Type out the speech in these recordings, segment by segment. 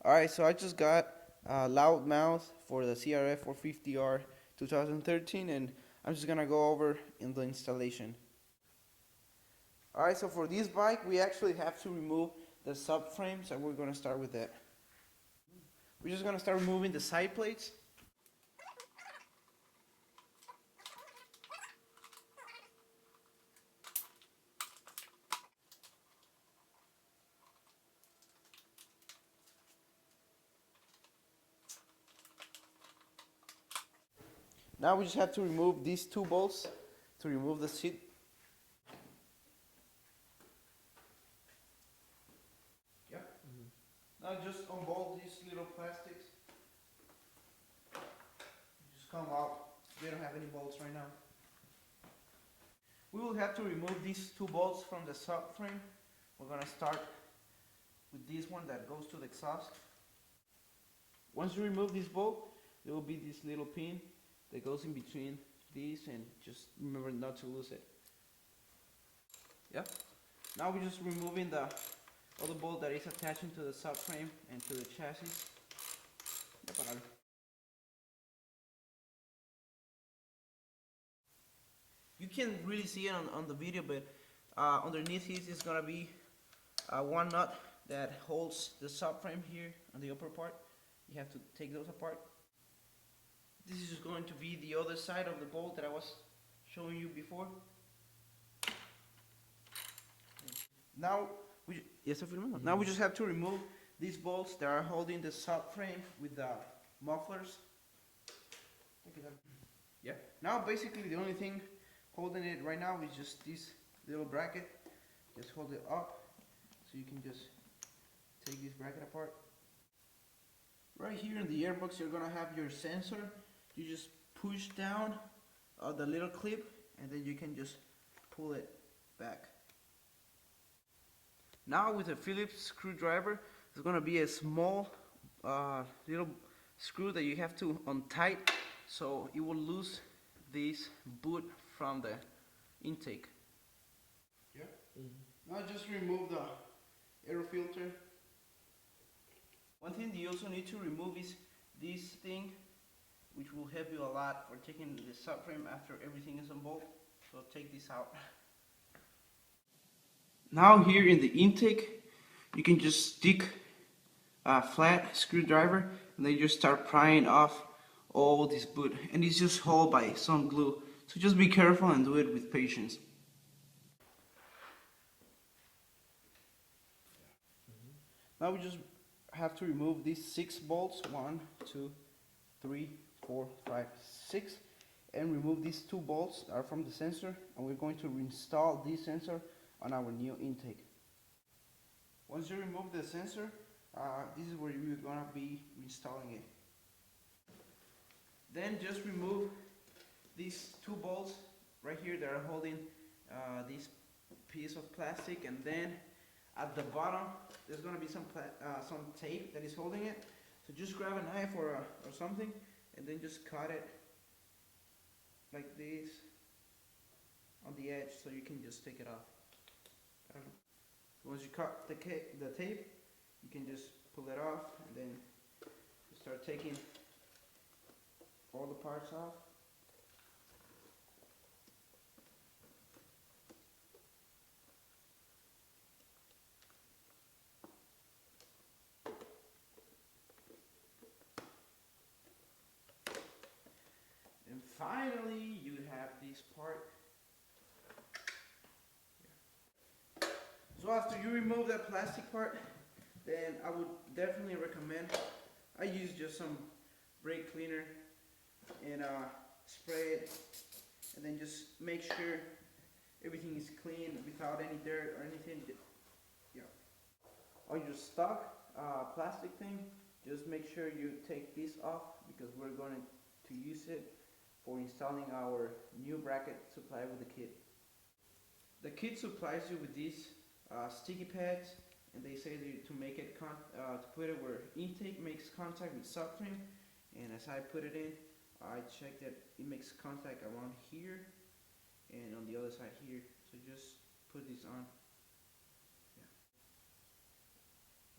Alright, so I just got Loudmouth for the crf450r 2013, and I'm just gonna go over in the installation. Alright, so for this bike we actually have to remove the subframe, so we're gonna start with that. We're just gonna start removing the side plates. Now we just have to remove these two bolts to remove the seat. Yeah. Now just unbolt these little plastics. Just come out. They don't have any bolts right now. We will have to remove these two bolts from the subframe. We're gonna start with this one that goes to the exhaust. Once you remove this bolt, there will be this little pin that goes in between these, and just remember not to lose it. Yeah. Now we're just removing the other bolt that is attaching to the subframe and to the chassis. You can really see it on the video, but underneath this is gonna be one nut that holds the subframe here on the upper part. You have to take those apart. This is going to be the other side of the bolt that I was showing you before. Now we just have to remove these bolts that are holding the subframe with the mufflers. Yeah. Now basically the only thing holding it right now is just this little bracket. Just hold it up so you can just take this bracket apart. Right here in the airbox you're gonna have your sensor. You just push down the little clip, and then you can just pull it back. Now with a Phillips screwdriver, there's gonna be a small little screw that you have to untight, so it will lose this boot from the intake. Yeah. Now just remove the air filter. One thing you also need to remove is this thing, which will help you a lot for taking the subframe after everything is unbolted. So take this out. Now here in the intake, you can just stick a flat screwdriver, and then you just start prying off all this boot, and it's just held by some glue. So just be careful and do it with patience. Now we just have to remove these 6 bolts, 1, 2, 3, 4, 5, 6, and remove these 2 bolts that are from the sensor, and we're going to reinstall this sensor on our new intake. Once you remove the sensor, this is where you're going to be reinstalling it. Then just remove these 2 bolts right here that are holding this piece of plastic, and then at the bottom there's going to be some tape that is holding it. So just grab a knife or something, and then just cut it like this on the edge so you can just take it off. Once you cut the tape, you can just pull it off, and then start taking all the parts off. And finally, you have this part. So after you remove that plastic part, then I would definitely recommend, I use just some brake cleaner and spray it, and then just make sure everything is clean without any dirt or anything. Yeah. On your stock plastic thing, just make sure you take this off, because we're going to use it for installing our new bracket supplied with the kit. The kit supplies you with these sticky pads, and they say to make it to put it where intake makes contact with subframe, and as I put it in, I checked that it makes contact around here and on the other side here. So just put this on.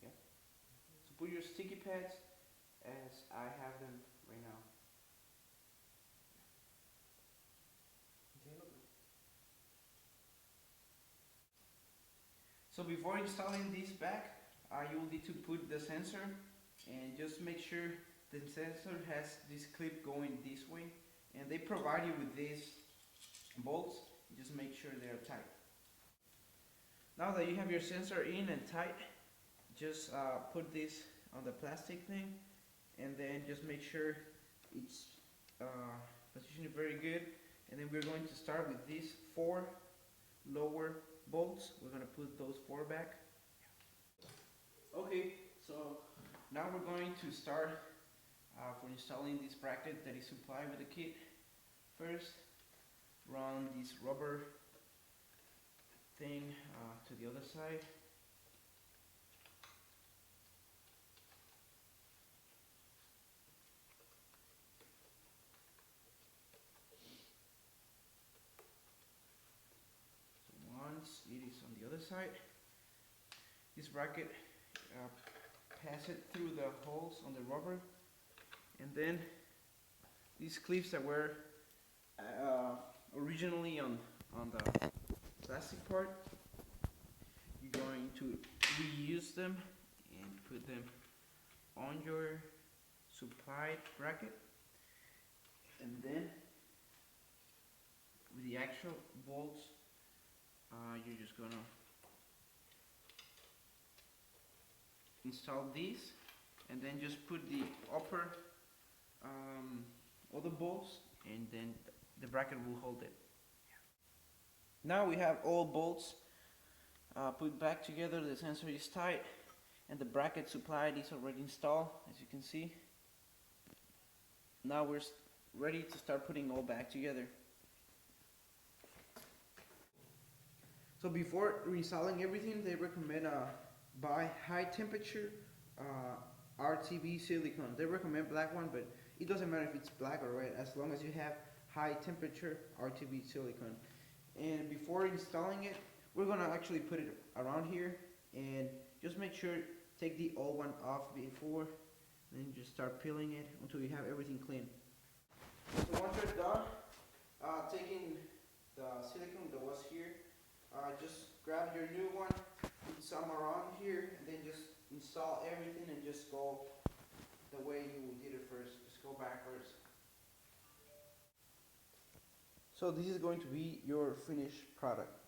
Yeah. So put your sticky pads as I have them right now. So before installing this back, you will need to put the sensor, and just make sure the sensor has this clip going this way, and they provide you with these bolts. Just make sure they're tight. Now that you have your sensor in and tight, just put this on the plastic thing, and then just make sure it's positioned very good. And then we're going to start with these 4 lower bolts. We're going to put those 4 back. Okay, so now we're going to start for installing this bracket that is supplied with the kit. First, run this rubber thing to the other side. So once it is on the other side, this bracket pass it through the holes on the rubber, and then these clips that were originally on the plastic part, you're going to reuse them and put them on your supplied bracket, and then with the actual bolts, you're just gonna install these, and then just put the upper other bolts, and then the bracket will hold it. Now we have all bolts put back together. The sensor is tight, and the bracket supplied is already installed, as you can see. Now we're ready to start putting all back together. So before reinstalling everything, they recommend buy high temperature RTB silicone. They recommend black one, but it doesn't matter if it's black or red, as long as you have high temperature RTB silicone. And before installing it, we're gonna actually put it around here, and just make sure take the old one off before, then just start peeling it until you have everything clean. So once you're done taking the silicone that was here, just grab your new one, put some around here, and then just install everything and just go the way you did it first. Just go backwards. So this is going to be your finished product.